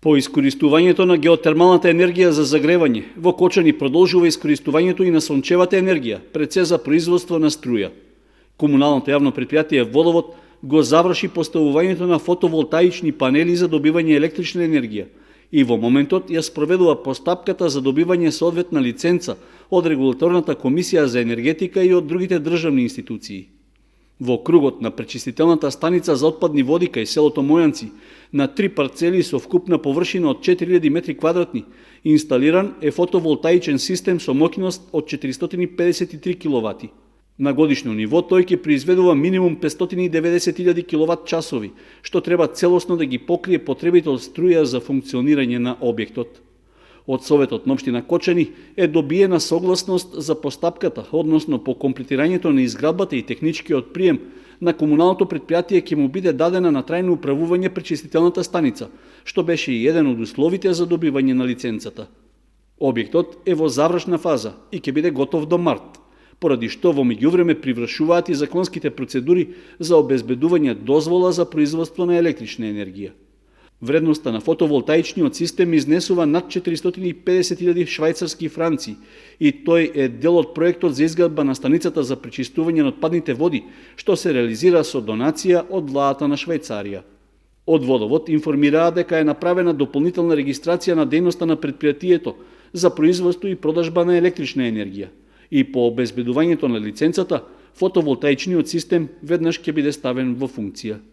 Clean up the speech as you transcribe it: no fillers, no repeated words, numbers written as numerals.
По искористувањето на геотермалната енергија за загревање, во Кочани продолжува искористувањето и на сончевата енергија, пред се за производство на струја. Комуналното јавно предпријатие Водовод го заврши поставувањето на фотоволтаични панели за добивање електрична енергија и во моментот ја спроведува постапката за добивање соодветна лиценца од Регулаторната комисија за енергетика и од другите државни институции. Во кругот на пречистителната станица за отпадни води кај селото Мојанци, на 3 парцели со вкупна површина од 4000 метри квадратни, инсталиран е фотоволтаичен систем со моќност од 453 киловати. На годишно ниво тој ќе произведува минимум 590.000 киловат часови, што треба целосно да ги покрие потребите од струја за функционирање на објектот. Од Советот на општина Кочани е добиена согласност за постапката, односно по комплетирањето на изградбата и техничкиот прием на комуналното предпријатие ќе му биде дадена на трајно управување пречистителната станица, што беше и еден од условите за добивање на лиценцата. Објектот е во завршна фаза и ќе биде готов до март, поради што во меѓувреме привршуваат и законските процедури за обезбедување дозвола за производство на електрична енергија. Вредноста на фотоволтаичниот систем изнесува над 450.000 швајцарски франци и тој е дел од проектот за изградба на станицата за пречистување на отпадните води, што се реализира со донација од владата на Швајцарија. Од Водовод информираа дека е направена дополнителна регистрација на дејноста на предпријатието за производство и продажба на електрична енергија и по обезбедувањето на лиценцата, фотоволтаичниот систем веднаш ќе биде ставен во функција.